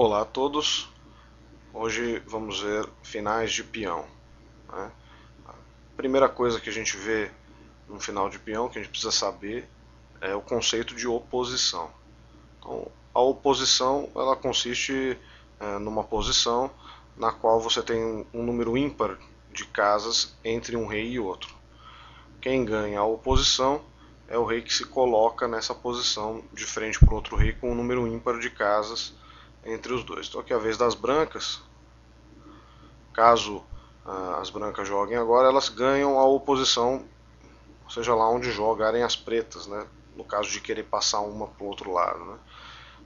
Olá a todos, hoje vamos ver finais de peão, né? A primeira coisa que a gente vê no final de peão, que a gente precisa saber, é o conceito de oposição. Então, a oposição ela consiste numa posição na qual você tem um número ímpar de casas entre um rei e outro. Quem ganha a oposição é o rei que se coloca nessa posição de frente para o outro rei com um número ímpar de casas entre os dois. Então aqui é a vez das brancas. Caso as brancas joguem agora, elas ganham a oposição, seja lá onde jogarem as pretas, né? No caso de querer passar uma para o outro lado, né?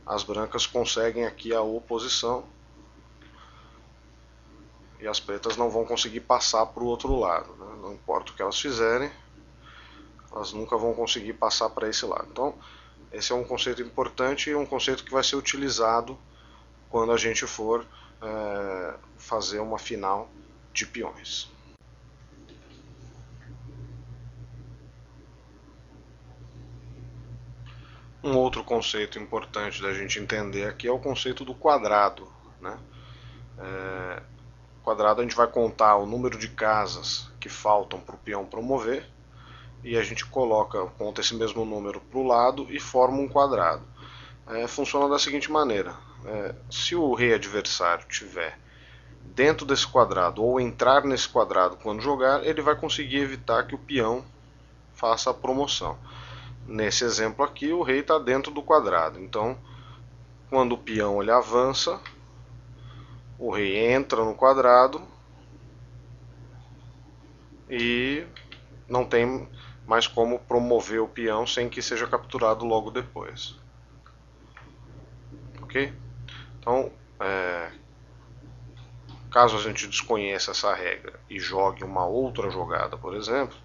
As brancas conseguem aqui a oposição e as pretas não vão conseguir passar para o outro lado, né? Não importa o que elas fizerem, elas nunca vão conseguir passar para esse lado. Então, esse é um conceito importante e um conceito que vai ser utilizado quando a gente for fazer uma final de peões. Um outro conceito importante da gente entender aqui é o conceito do quadrado, né? Quadrado a gente vai contar o número de casas que faltam para o peão promover e a gente conta esse mesmo número para o lado e forma um quadrado. Funciona da seguinte maneira: se o rei adversário tiver dentro desse quadrado ou entrar nesse quadrado quando jogar, ele vai conseguir evitar que o peão faça a promoção. Nesse exemplo aqui, o rei está dentro do quadrado, então quando o peão ele avança, o rei entra no quadrado e não tem mais como promover o peão sem que seja capturado logo depois. Ok? Então, caso a gente desconheça essa regra e jogue uma outra jogada, por exemplo,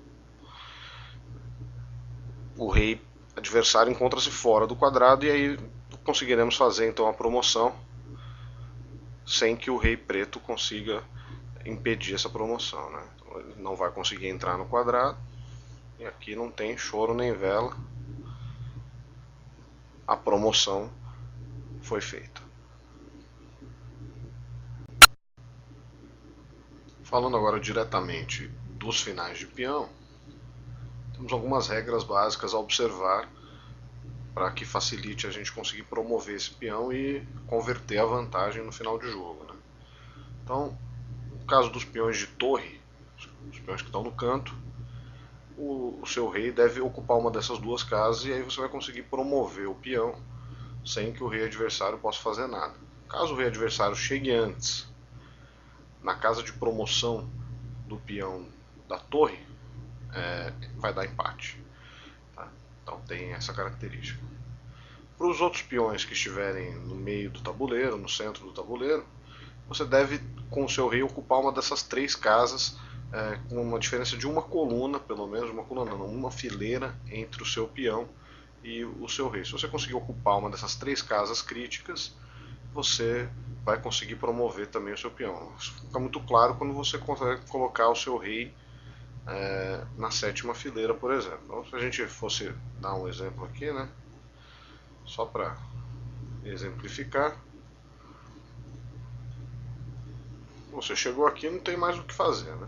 o rei adversário encontra-se fora do quadrado e aí conseguiremos fazer então a promoção sem que o rei preto consiga impedir essa promoção, né? Então, ele não vai conseguir entrar no quadrado e aqui não tem choro nem vela, a promoção foi feita. Falando agora diretamente dos finais de peão, temos algumas regras básicas a observar para que facilite a gente conseguir promover esse peão e converter a vantagem no final de jogo, né? Então, no caso dos peões de torre, os peões que estão no canto, o seu rei deve ocupar uma dessas duas casas e aí você vai conseguir promover o peão sem que o rei adversário possa fazer nada. Caso o rei adversário chegue antes na casa de promoção do peão da torre, vai dar empate. Tá? Então tem essa característica. Para os outros peões que estiverem no meio do tabuleiro, no centro do tabuleiro, você deve, com o seu rei, ocupar uma dessas três casas com uma diferença de uma coluna, pelo menos, uma fileira entre o seu peão e o seu rei. Se você conseguir ocupar uma dessas três casas críticas, você vai conseguir promover também o seu peão. Isso fica muito claro quando você consegue colocar o seu rei na sétima fileira, por exemplo. Então, se a gente fosse dar um exemplo aqui, né, só para exemplificar, você chegou aqui, não tem mais o que fazer, né?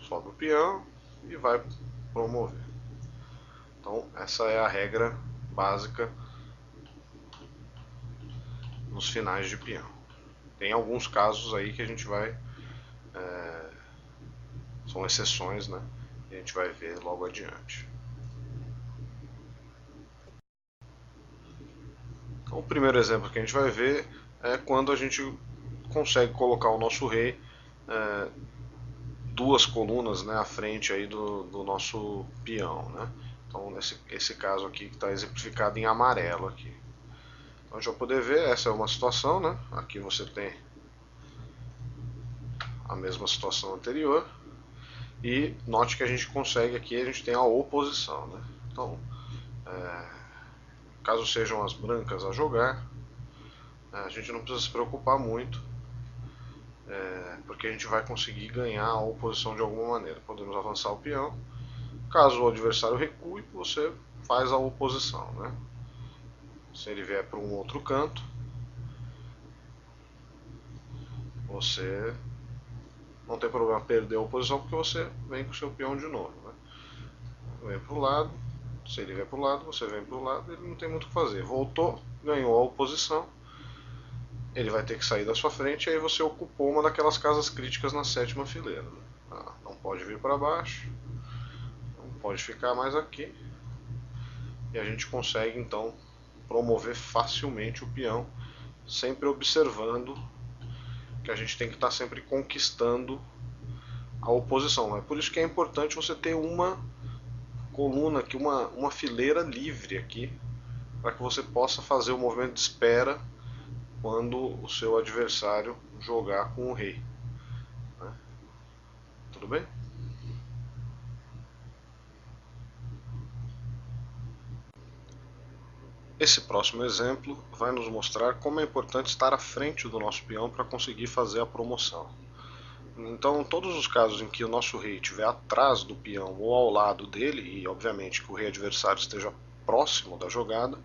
Sobe o peão e vai promover. Então essa é a regra básica nos finais de peão. Tem alguns casos aí que a gente vai são exceções, né? E a gente vai ver logo adiante. Então, o primeiro exemplo que a gente vai ver é quando a gente consegue colocar o nosso rei duas colunas, né, à frente aí do nosso peão, né? Então esse caso aqui que está exemplificado em amarelo aqui. Então a gente vai poder ver, essa é uma situação, né? Aqui você tem a mesma situação anterior. E note que a gente consegue aqui, a gente tem a oposição, né? Então, caso sejam as brancas a jogar, a gente não precisa se preocupar muito, porque a gente vai conseguir ganhar a oposição de alguma maneira. Podemos avançar o peão. Caso o adversário recue, você faz a oposição, né? Se ele vier para um outro canto, você não tem problema perder a oposição, porque você vem com o seu peão de novo, né? Vem para o lado, se ele vem para o lado, você vem para o lado, ele não tem muito o que fazer. Voltou, ganhou a oposição, ele vai ter que sair da sua frente, e aí você ocupou uma daquelas casas críticas na sétima fileira. Não pode vir para baixo, não pode ficar mais aqui, e a gente consegue então promover facilmente o peão, sempre observando que a gente tem que estar sempre conquistando a oposição. É por isso que é importante você ter uma coluna aqui, uma fileira livre aqui, para que você possa fazer o movimento de espera quando o seu adversário jogar com o rei. Né? Tudo bem? Esse próximo exemplo vai nos mostrar como é importante estar à frente do nosso peão para conseguir fazer a promoção. Então, todos os casos em que o nosso rei estiver atrás do peão ou ao lado dele, e obviamente que o rei adversário esteja próximo da jogada,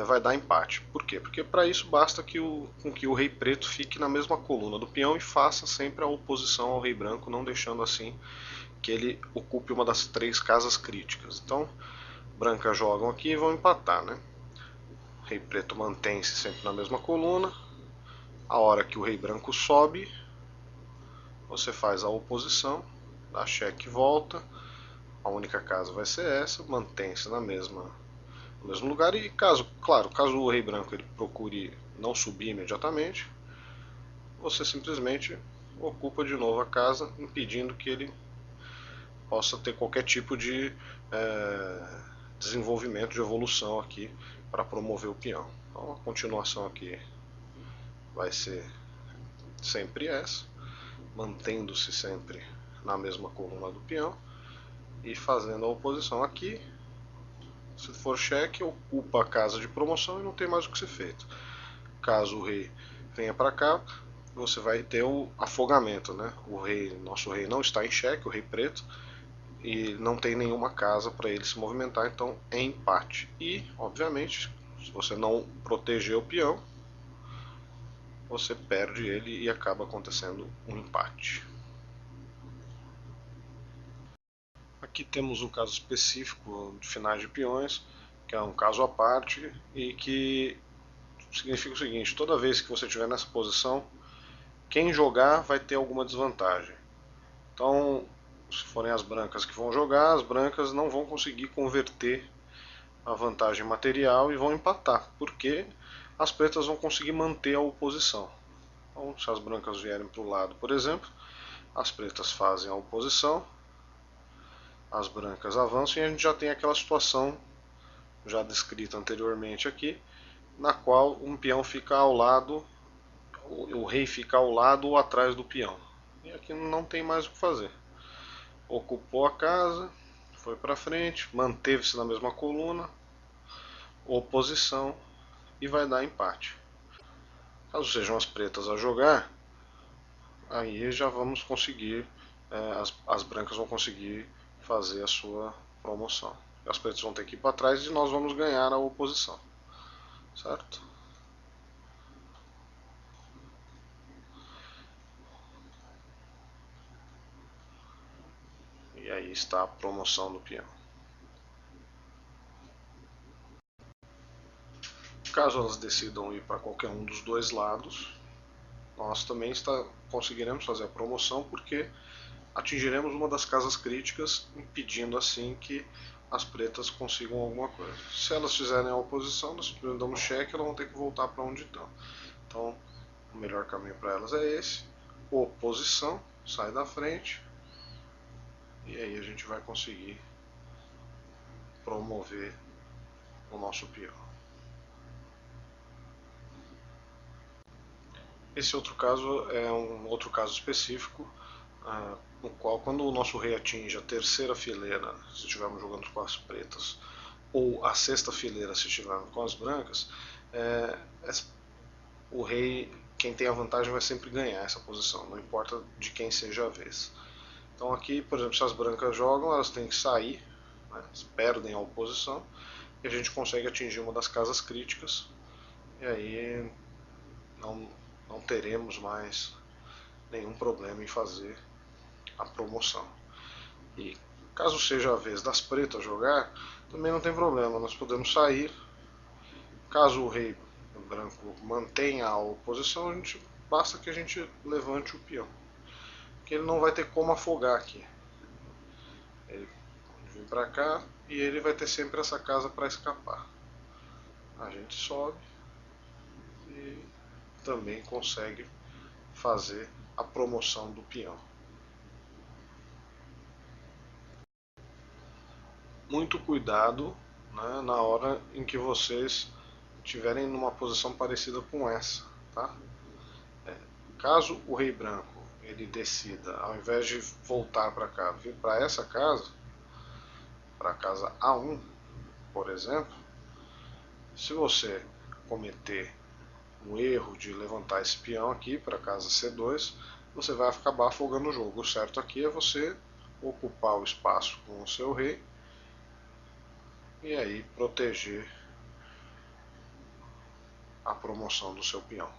vai dar empate. Por quê? Porque para isso basta com que o rei preto fique na mesma coluna do peão e faça sempre a oposição ao rei branco, não deixando assim que ele ocupe uma das três casas críticas. Então, brancas jogam aqui e vão empatar, né? O rei preto mantém-se sempre na mesma coluna. A hora que o rei branco sobe, você faz a oposição, dá cheque e volta. A única casa vai ser essa, mantém-se no mesmo lugar, e caso o rei branco ele procure não subir imediatamente, você simplesmente ocupa de novo a casa, impedindo que ele possa ter qualquer tipo de desenvolvimento, de evolução aqui para promover o peão. Então a continuação aqui vai ser sempre essa, mantendo-se sempre na mesma coluna do peão e fazendo a oposição aqui. Se for cheque, ocupa a casa de promoção e não tem mais o que ser feito. Caso o rei venha para cá, você vai ter o afogamento, né? Nosso rei não está em cheque, o rei preto, e não tem nenhuma casa para ele se movimentar, então é empate. E, obviamente, se você não proteger o peão, você perde ele e acaba acontecendo um empate. Aqui temos um caso específico de finais de peões, que é um caso à parte e que significa o seguinte: toda vez que você estiver nessa posição, quem jogar vai ter alguma desvantagem. Então, se forem as brancas que vão jogar, as brancas não vão conseguir converter a vantagem material e vão empatar, porque as pretas vão conseguir manter a oposição. Então, se as brancas vierem para o lado, por exemplo, as pretas fazem a oposição, as brancas avançam e a gente já tem aquela situação já descrita anteriormente aqui, na qual um peão fica ao lado, o rei fica ao lado ou atrás do peão. E aqui não tem mais o que fazer. Ocupou a casa, foi para frente, manteve-se na mesma coluna, oposição, e vai dar empate. Caso sejam as pretas a jogar, aí já vamos conseguir, as brancas vão conseguir fazer a sua promoção. As pretas vão ter que ir para trás e nós vamos ganhar a oposição, certo? E aí está a promoção do peão. Caso elas decidam ir para qualquer um dos dois lados, nós também conseguiremos fazer a promoção, porque atingiremos uma das casas críticas, impedindo assim que as pretas consigam alguma coisa. Se elas fizerem a oposição, nós damos cheque, elas vão ter que voltar para onde estão. Então, o melhor caminho para elas é esse: oposição, sai da frente, e aí a gente vai conseguir promover o nosso peão. Esse outro caso é um outro caso específico, no qual, quando o nosso rei atinge a terceira fileira, se estivermos jogando com as pretas, ou a sexta fileira, se estivermos com as brancas, o rei, quem tem a vantagem, vai sempre ganhar essa posição, não importa de quem seja a vez. Então aqui, por exemplo, se as brancas jogam, elas têm que sair, né, perdem a oposição, e a gente consegue atingir uma das casas críticas, e aí não teremos mais nenhum problema em fazer a promoção. E caso seja a vez das pretas jogar, também não tem problema, nós podemos sair. Caso o rei branco mantenha a oposição, basta que a gente levante o peão, que ele não vai ter como afogar aqui. Ele vem para cá e ele vai ter sempre essa casa para escapar. A gente sobe e também consegue fazer a promoção do peão. Muito cuidado, né, na hora em que vocês estiverem numa posição parecida com essa, tá? Caso o rei branco ele decida, ao invés de voltar para cá, vir para essa casa, para a casa A1, por exemplo, se você cometer um erro de levantar esse peão aqui para a casa C2, você vai acabar afogando o jogo. O certo aqui é você ocupar o espaço com o seu rei e aí proteger a promoção do seu peão.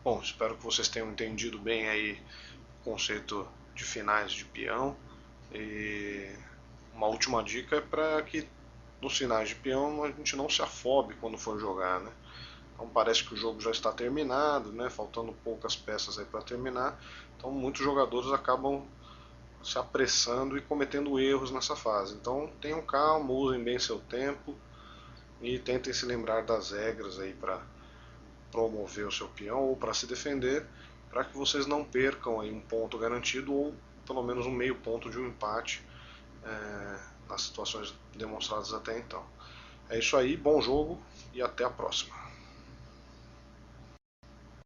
Bom, espero que vocês tenham entendido bem aí o conceito de finais de peão. E uma última dica é para que nos finais de peão a gente não se afobe quando for jogar, né? Então parece que o jogo já está terminado, né? Faltando poucas peças aí para terminar. Então muitos jogadores acabam se apressando e cometendo erros nessa fase. Então tenham calma, usem bem seu tempo e tentem se lembrar das regras aí para promover o seu peão ou para se defender, para que vocês não percam aí um ponto garantido ou pelo menos um meio ponto de um empate nas situações demonstradas até então. É isso aí, bom jogo e até a próxima.